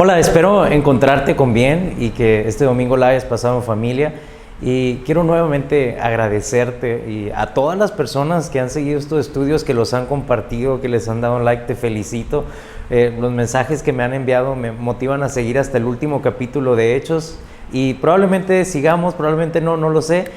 Hola, espero encontrarte con bien y que este domingo la hayas pasado en familia. Y quiero nuevamente agradecerte y a todas las personas que han seguido estos estudios, que los han compartido, que les han dado un like. Te felicito. Los mensajes que me han enviado me motivan a seguir hasta el último capítulo de Hechos. Y probablemente sigamos, probablemente no lo sé.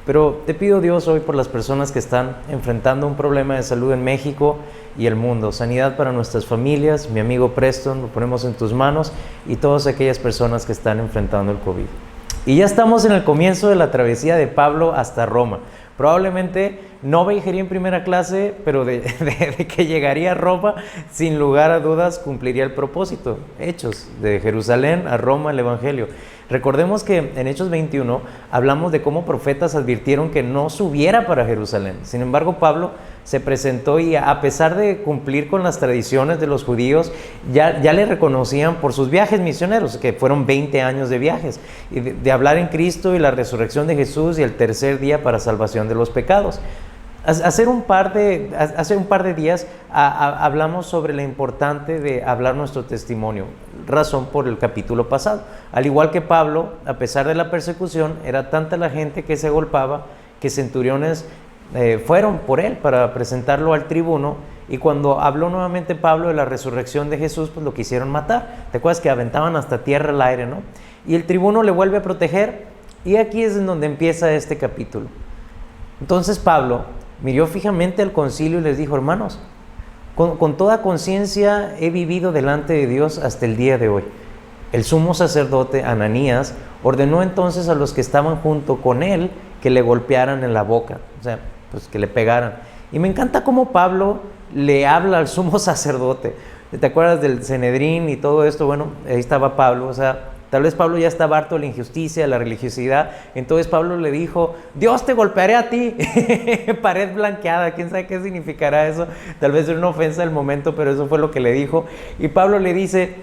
Pero te pido, Dios, hoy por las personas que están enfrentando un problema de salud en México y el mundo. Sanidad para nuestras familias. Mi amigo Preston, lo ponemos en tus manos, y todas aquellas personas que están enfrentando el COVID. Y ya estamos en el comienzo de la travesía de Pablo hasta Roma. Probablemente no viajaría en primera clase, pero de que llegaría a Roma, sin lugar a dudas, cumpliría el propósito. Hechos, de Jerusalén a Roma, el Evangelio. Recordemos que en Hechos 21 hablamos de cómo profetas advirtieron que no subiera para Jerusalén. Sin embargo, Pablo se presentó y, a pesar de cumplir con las tradiciones de los judíos, ya le reconocían por sus viajes misioneros, que fueron 20 años de viajes, y de hablar en Cristo y la resurrección de Jesús y el tercer día para salvación de los pecados. Hace un par de días hablamos sobre lo importante de hablar nuestro testimonio, razón por el capítulo pasado. Al igual que Pablo, a pesar de la persecución, era tanta la gente que se agolpaba que centuriones fueron por él para presentarlo al tribuno, y cuando habló nuevamente Pablo de la resurrección de Jesús, pues lo quisieron matar. ¿Te acuerdas que aventaban hasta tierra al aire, no? Y el tribuno le vuelve a proteger, y aquí es en donde empieza este capítulo. Entonces Pablo miró fijamente al concilio y les dijo: hermanos, con toda conciencia he vivido delante de Dios hasta el día de hoy. El sumo sacerdote Ananías ordenó entonces a los que estaban junto con él que le golpearan en la boca, o sea, pues que le pegaran. Y me encanta cómo Pablo le habla al sumo sacerdote. ¿Te acuerdas del Sanedrín y todo esto? Bueno, ahí estaba Pablo, o sea, tal vez Pablo ya estaba harto de la injusticia, de la religiosidad. Entonces Pablo le dijo: Dios, te golpearé a ti. Pared blanqueada, quién sabe qué significará eso. Tal vez era una ofensa del momento, pero eso fue lo que le dijo. Y Pablo le dice: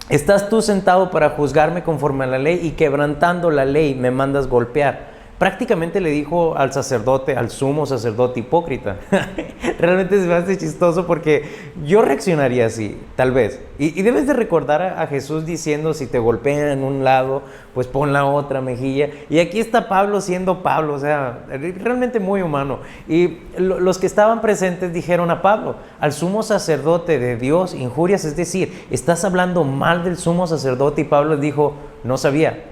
¿estás tú sentado para juzgarme conforme a la ley, y quebrantando la ley me mandas golpear? Prácticamente le dijo al sacerdote, al sumo sacerdote hipócrita. Realmente se me hace chistoso porque yo reaccionaría así, tal vez. Y debes de recordar a Jesús diciendo: si te golpean en un lado, pues pon la otra mejilla. Y aquí está Pablo siendo Pablo, o sea, realmente muy humano. Y los que estaban presentes dijeron a Pablo: al sumo sacerdote de Dios injurias, es decir, estás hablando mal del sumo sacerdote. Y Pablo dijo: no sabía.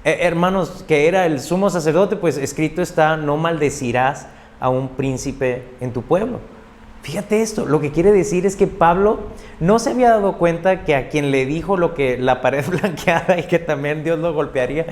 Hermanos, que era el sumo sacerdote, pues escrito está: no maldecirás a un príncipe en tu pueblo. Fíjate esto, lo que quiere decir es que Pablo no se había dado cuenta que a quien le dijo lo que la pared blanqueada y que también Dios lo golpearía,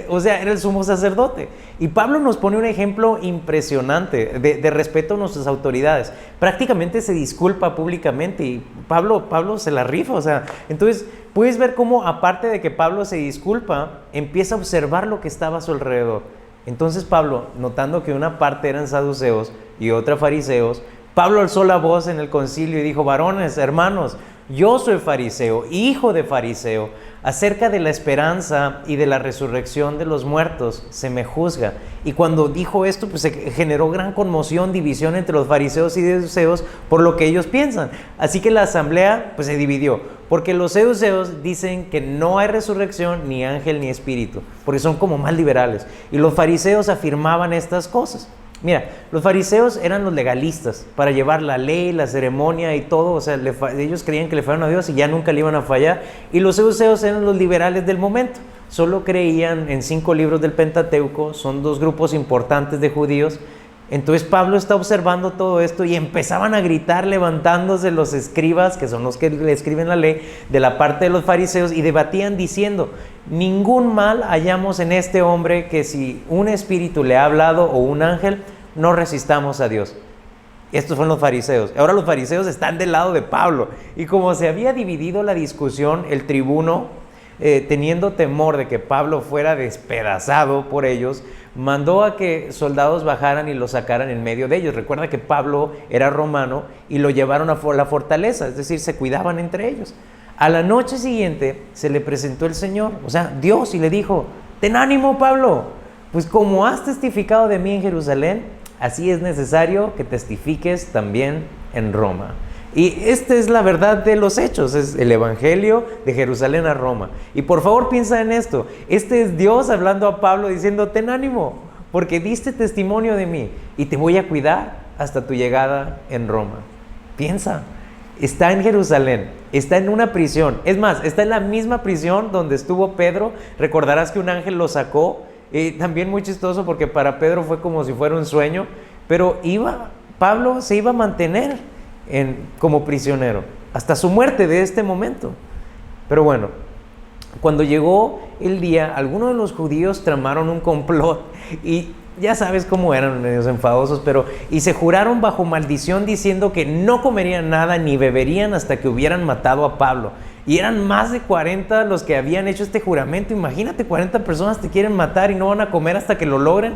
o sea, era el sumo sacerdote. Y Pablo nos pone un ejemplo impresionante de respeto a nuestras autoridades. Prácticamente se disculpa públicamente, y Pablo se la rifa, o sea, entonces puedes ver cómo, aparte de que Pablo se disculpa, empieza a observar lo que estaba a su alrededor. Entonces Pablo, notando que una parte eran saduceos y otra fariseos, Pablo alzó la voz en el concilio y dijo: varones, hermanos, yo soy fariseo, hijo de fariseo. Acerca de la esperanza y de la resurrección de los muertos se me juzga. Y cuando dijo esto, pues se generó gran conmoción, división entre los fariseos y saduceos por lo que ellos piensan. Así que la asamblea pues se dividió, porque los saduceos dicen que no hay resurrección, ni ángel, ni espíritu, porque son como más liberales. Y los fariseos afirmaban estas cosas. Mira, los fariseos eran los legalistas para llevar la ley, la ceremonia y todo, o sea, ellos creían que le fallaron a Dios y ya nunca le iban a fallar. Y los saduceos eran los liberales del momento, solo creían en 5 libros del Pentateuco, son 2 grupos importantes de judíos. Entonces Pablo está observando todo esto y empezaban a gritar, levantándose los escribas, que son los que le escriben la ley, de la parte de los fariseos, y debatían diciendo: ningún mal hallamos en este hombre, que si un espíritu le ha hablado o un ángel, no resistamos a Dios. Estos fueron los fariseos. Ahora los fariseos están del lado de Pablo, y como se había dividido la discusión, el tribuno, teniendo temor de que Pablo fuera despedazado por ellos, mandó a que soldados bajaran y lo sacaran en medio de ellos. Recuerda que Pablo era romano y lo llevaron a la fortaleza, es decir, se cuidaban entre ellos. A la noche siguiente se le presentó el Señor, o sea, Dios, y le dijo: ten ánimo, Pablo, pues como has testificado de mí en Jerusalén, así es necesario que testifiques también en Roma. Y esta es la verdad de los hechos, es el evangelio de Jerusalén a Roma. Y por favor piensa en esto, este es Dios hablando a Pablo diciendo, ten ánimo, porque diste testimonio de mí y te voy a cuidar hasta tu llegada en Roma. Piensa, está en Jerusalén, está en una prisión, es más, está en la misma prisión donde estuvo Pedro. Recordarás que un ángel lo sacó, también muy chistoso porque para Pedro fue como si fuera un sueño, pero Pablo se iba a mantener como prisionero hasta su muerte de este momento. Pero bueno, cuando llegó el día, algunos de los judíos tramaron un complot y ya sabes cómo eran, medios enfadosos, y se juraron bajo maldición diciendo que no comerían nada ni beberían hasta que hubieran matado a Pablo. Y eran más de 40 los que habían hecho este juramento. Imagínate, 40 personas te quieren matar y no van a comer hasta que lo logren.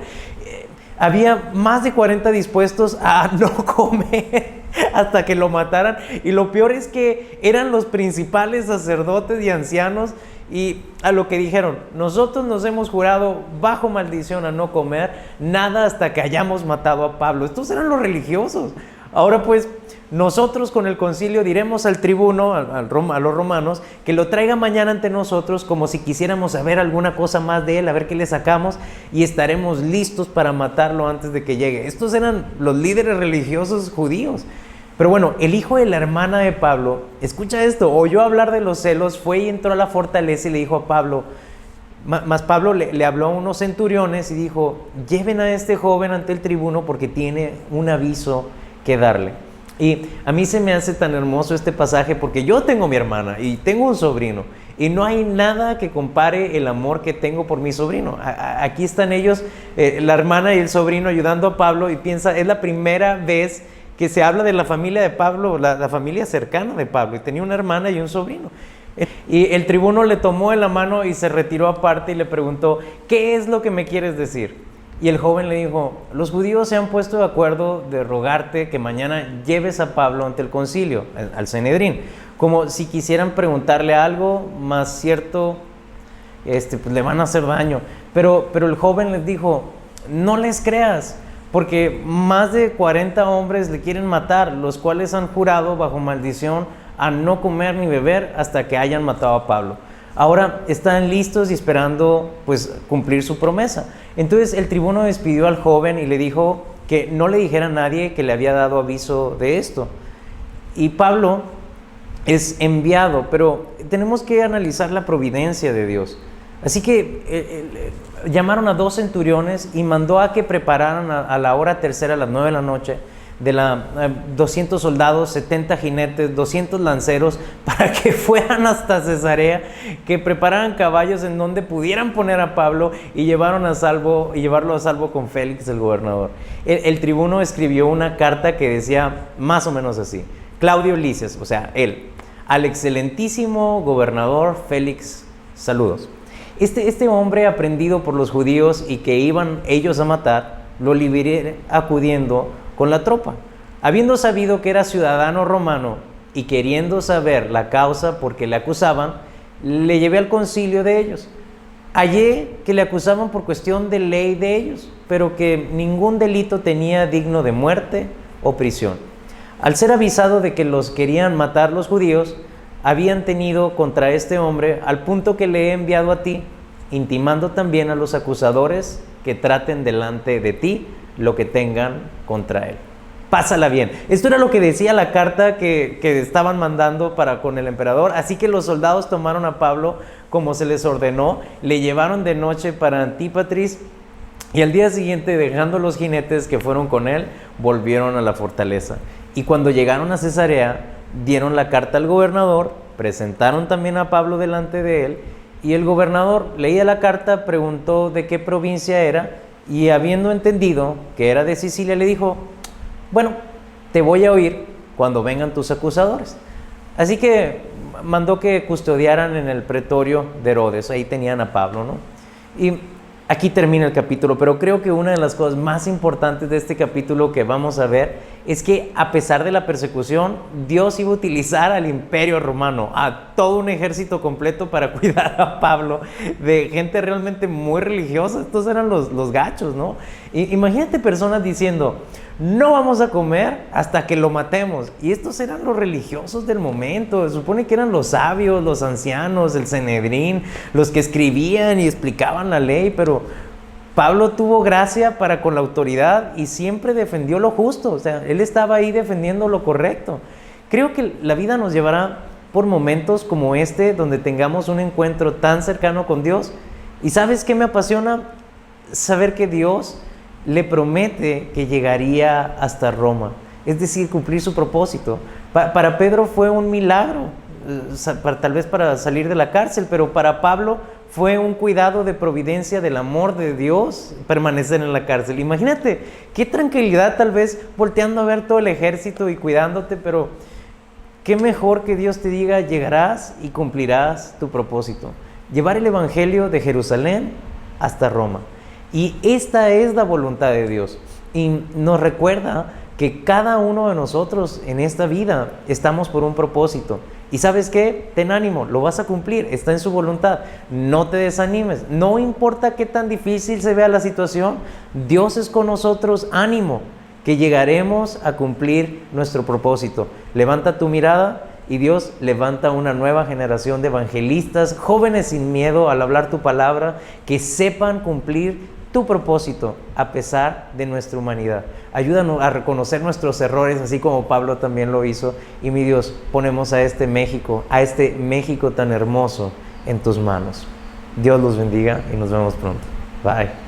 Había más de 40 dispuestos a no comer hasta que lo mataran. Y lo peor es que eran los principales sacerdotes y ancianos, y a lo que dijeron, nosotros nos hemos jurado bajo maldición a no comer nada hasta que hayamos matado a Pablo. Estos eran los religiosos. Ahora pues, nosotros con el concilio diremos al tribuno, a los romanos, que lo traiga mañana ante nosotros como si quisiéramos saber alguna cosa más de él, a ver qué le sacamos, y estaremos listos para matarlo antes de que llegue. Estos eran los líderes religiosos judíos. Pero bueno, el hijo de la hermana de Pablo, escucha esto, oyó hablar de los celos, fue y entró a la fortaleza y le dijo a Pablo, más Pablo le habló a unos centuriones y dijo, lleven a este joven ante el tribuno porque tiene un aviso que darle. Y a mí se me hace tan hermoso este pasaje porque yo tengo mi hermana y tengo un sobrino y no hay nada que compare el amor que tengo por mi sobrino. Aquí están ellos, la hermana y el sobrino ayudando a Pablo, y piensa, es la primera vez que se habla de la familia de Pablo, la familia cercana de Pablo, y tenía una hermana y un sobrino. Y el tribuno le tomó de la mano y se retiró aparte y le preguntó, ¿qué es lo que me quieres decir? Y el joven le dijo, los judíos se han puesto de acuerdo de rogarte que mañana lleves a Pablo ante el concilio, al Sanedrín, como si quisieran preguntarle algo, más cierto, pues le van a hacer daño. Pero el joven les dijo, no les creas, porque más de 40 hombres le quieren matar, los cuales han jurado bajo maldición a no comer ni beber hasta que hayan matado a Pablo. Ahora están listos y esperando pues cumplir su promesa. Entonces el tribuno despidió al joven y le dijo que no le dijera a nadie que le había dado aviso de esto. Y Pablo es enviado, pero tenemos que analizar la providencia de Dios. Así que llamaron a 2 centuriones y mandó a que prepararan a la hora tercera, a las 9 de la noche, 200 soldados, 70 jinetes, 200 lanceros, para que fueran hasta Cesarea, que prepararan caballos en donde pudieran poner a Pablo y llevarlo a salvo con Félix, el gobernador. El tribuno escribió una carta que decía más o menos así: Claudio Lisias, o sea, él, al excelentísimo gobernador Félix, saludos. Este hombre aprendido por los judíos y que iban ellos a matar, lo liberé acudiendo con la tropa. Habiendo sabido que era ciudadano romano y queriendo saber la causa por que le acusaban, le llevé al concilio de ellos. Hallé que le acusaban por cuestión de ley de ellos, pero que ningún delito tenía digno de muerte o prisión. Al ser avisado de que los querían matar los judíos, habían tenido contra este hombre, al punto que le he enviado a ti, intimando también a los acusadores que traten delante de ti lo que tengan contra él. Pásala bien. Esto era lo que decía la carta que estaban mandando para con el emperador. Así que los soldados tomaron a Pablo como se les ordenó, le llevaron de noche para Antípatris, y al día siguiente, dejando los jinetes que fueron con él, volvieron a la fortaleza. Y cuando llegaron a Cesarea, dieron la carta al gobernador, presentaron también a Pablo delante de él, y el gobernador leía la carta, preguntó de qué provincia era, y habiendo entendido que era de Sicilia, le dijo, bueno, te voy a oír cuando vengan tus acusadores. Así que mandó que custodiaran en el pretorio de Herodes, ahí tenían a Pablo, ¿no? Y aquí termina el capítulo, pero creo que una de las cosas más importantes de este capítulo que vamos a ver es que a pesar de la persecución, Dios iba a utilizar al imperio romano, a todo un ejército completo para cuidar a Pablo de gente realmente muy religiosa. Estos eran los gachos, ¿no? Imagínate personas diciendo, no vamos a comer hasta que lo matemos. Y estos eran los religiosos del momento, se supone que eran los sabios, los ancianos, el Sanedrín, los que escribían y explicaban la ley, pero Pablo tuvo gracia para con la autoridad y siempre defendió lo justo, o sea, él estaba ahí defendiendo lo correcto. Creo que la vida nos llevará por momentos como este, donde tengamos un encuentro tan cercano con Dios. ¿Y sabes qué me apasiona? Saber que Dios le promete que llegaría hasta Roma, es decir, cumplir su propósito. Para Pedro fue un milagro, tal vez para salir de la cárcel, pero para Pablo fue un cuidado de providencia del amor de Dios permanecer en la cárcel. Imagínate, qué tranquilidad, tal vez volteando a ver todo el ejército y cuidándote, pero qué mejor que Dios te diga, llegarás y cumplirás tu propósito. Llevar el evangelio de Jerusalén hasta Roma. Y esta es la voluntad de Dios. Y nos recuerda que cada uno de nosotros en esta vida estamos por un propósito. ¿Y sabes qué? Ten ánimo, lo vas a cumplir, está en su voluntad. No te desanimes, no importa qué tan difícil se vea la situación, Dios es con nosotros, ánimo, que llegaremos a cumplir nuestro propósito. Levanta tu mirada y Dios levanta una nueva generación de evangelistas, jóvenes sin miedo al hablar tu palabra, que sepan cumplir tu propósito a pesar de nuestra humanidad. Ayúdanos a reconocer nuestros errores, así como Pablo también lo hizo. Y mi Dios, ponemos a este México tan hermoso en tus manos. Dios los bendiga y nos vemos pronto. Bye.